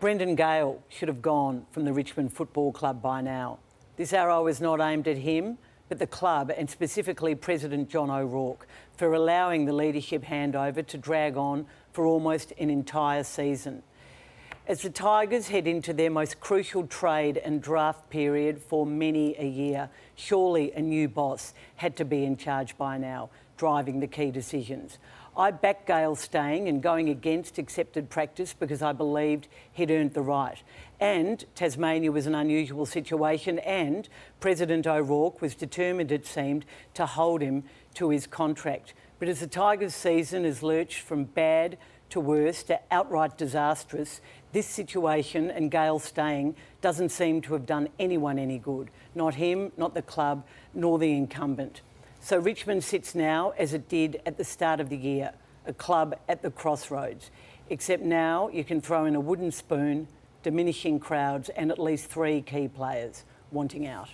Brendan Gale should have gone from the Richmond Football Club by now. This arrow is not aimed at him, but the club, and specifically President John O'Rourke, for allowing the leadership handover to drag on for almost an entire season. As the Tigers head into their most crucial trade and draft period for many a year, surely a new boss had to be in charge by now, driving the key decisions. I backed Gale staying and going against accepted practice because I believed he'd earned the right. And Tasmania was an unusual situation, and President O'Rourke was determined, it seemed, to hold him to his contract. But as the Tigers' season has lurched from bad to worse to outright disastrous, this situation and Gale staying doesn't seem to have done anyone any good. Not him, not the club, nor the incumbent. So Richmond sits now as it did at the start of the year, a club at the crossroads. Except now you can throw in a wooden spoon, diminishing crowds and at least 3 key players wanting out.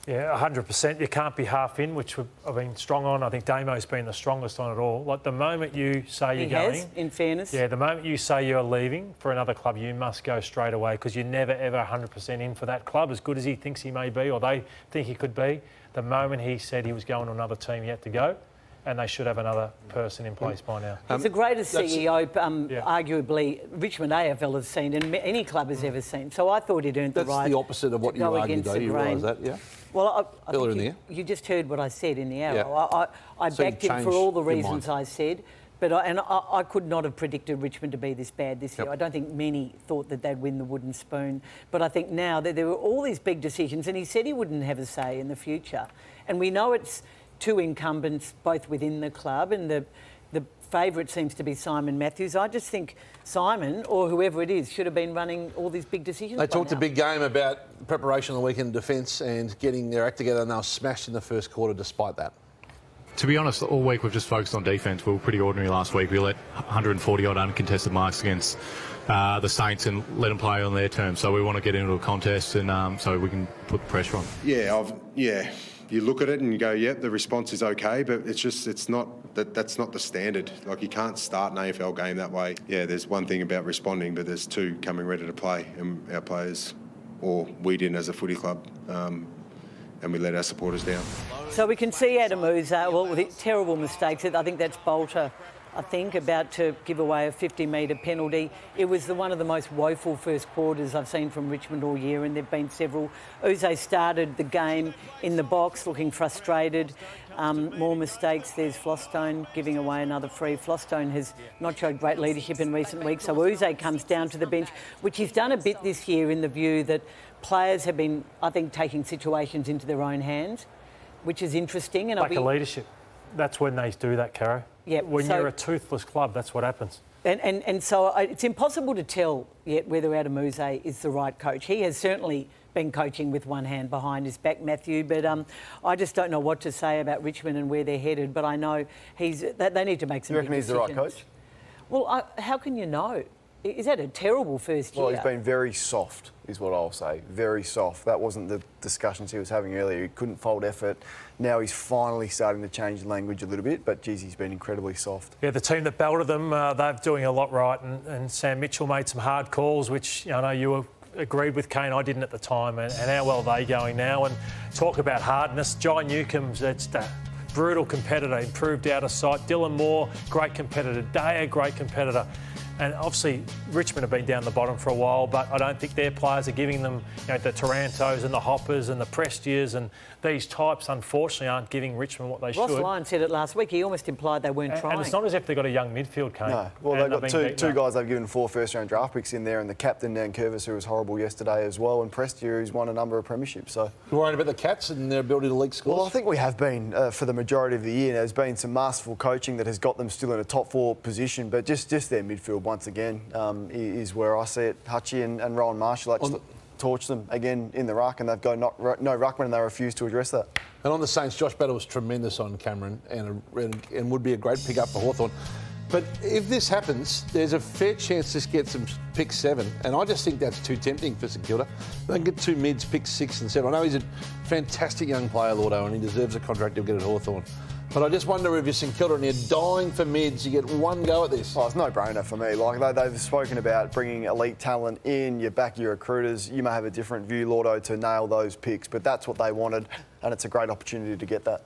Yeah, 100%. You can't be half in, which I've been strong on. I think Damo's been the strongest on it all. Like, the moment you say you're going... He has, in fairness. Yeah, the moment you say you're leaving for another club, you must go straight away, because you're never, ever 100% in for that club, as good as he thinks he may be or they think he could be. The moment he said he was going to another team, he had to go, and they should have another person in place by now. He's the greatest CEO, arguably, Richmond AFL has seen and any club has ever seen. So I thought he'd earned the right. That's the opposite of what you argued, though. You realise that, yeah? Well, I Earlier in think the year. you just heard what I said in the arrow. Yeah. I So backed him for all the reasons mind. I said, but I could not have predicted Richmond to be this bad this year. I don't think many thought that they'd win the wooden spoon. But I think now that there were all these big decisions, and he said he wouldn't have a say in the future. And we know it's 2 incumbents both within the club, and the favourite seems to be Simon Matthews. I just think Simon, or whoever it is, should have been running all these big decisions. They talked a big game about preparation of the weekend defence and getting their act together, and they were smashed in the first quarter despite that. To be honest, all week we've just focused on defence. We were pretty ordinary last week. We let 140-odd uncontested marks against the Saints and let them play on their terms. So we want to get into a contest and so we can put the pressure on. Yeah, you look at it and you go, yeah, the response is okay, but it's not that's not the standard. Like, you can't start an AFL game that way. Yeah, there's one thing about responding, but there's 2 coming ready to play, and our players, or we didn't as a footy club, and we let our supporters down. So we can see Adam Uza, with terrible mistakes. I think that's Bolter, about to give away a 50-metre penalty. It was one of the most woeful first quarters I've seen from Richmond all year, and there have been several. Uze started the game in the box looking frustrated. More mistakes. There's Flostone giving away another free. Flostone has not showed great leadership in recent weeks, so Uze comes down to the bench, which he's done a bit this year in the view that players have been, I think, taking situations into their own hands, which is interesting. And Lack of leadership. That's when they do that, Caro. Yeah, when you're a toothless club, that's what happens. And so it's impossible to tell yet whether Adam Uze is the right coach. He has certainly been coaching with one hand behind his back, Matthew, but I just don't know what to say about Richmond and where they're headed, but I know they need to make some big decisions. You reckon he's the right coach? Well, how can you know? Is that a terrible first year? Well, he's been very soft, is what I'll say. Very soft. That wasn't the discussions he was having earlier. He couldn't fold effort. Now he's finally starting to change the language a little bit, but, geez, he's been incredibly soft. Yeah, the team that belted them, they're doing a lot right, and Sam Mitchell made some hard calls, which I know you agreed with, Kane. I didn't at the time, and how well are they going now? And talk about hardness. Jai Newcomb's, it's the brutal competitor, improved out of sight. Dylan Moore, great competitor. Daya, great competitor. And obviously, Richmond have been down the bottom for a while, but I don't think their players are giving them, the Tarantos and the Hoppers and the Prestias, and these types, unfortunately, aren't giving Richmond what they should. Ross Lyon said it last week. He almost implied they weren't trying. And it's not as if they've got a young midfield, Kane. No. Well, they've got two guys they've given 4 first-round draft picks in there, and the captain, Dan Curvis, who was horrible yesterday as well, and Prestia, who's won a number of premierships. So, You're worried about the Cats and their ability to leak scores? Well, I think we have been for the majority of the year. There's been some masterful coaching that has got them still in a top 4 position, but just their midfield, once again, is where I see it. Hutchie and Rowan Marshall actually torch them again in the ruck, and they've got no ruckman, and they refuse to address that. And on the Saints, Josh Battle was tremendous on Cameron and would be a great pick-up for Hawthorn. But if this happens, there's a fair chance this gets them pick 7, and I just think that's too tempting for St Kilda. They can get 2 mids, pick 6 and 7. I know he's a fantastic young player, Lordo, and he deserves a contract he'll get at Hawthorn. But I just wonder if you're St Kilda and you're dying for mids, you get one go at this. Oh, it's no-brainer for me. Like they've spoken about bringing elite talent in, you back your recruiters. You may have a different view, Lordo, to nail those picks, but that's what they wanted, and it's a great opportunity to get that.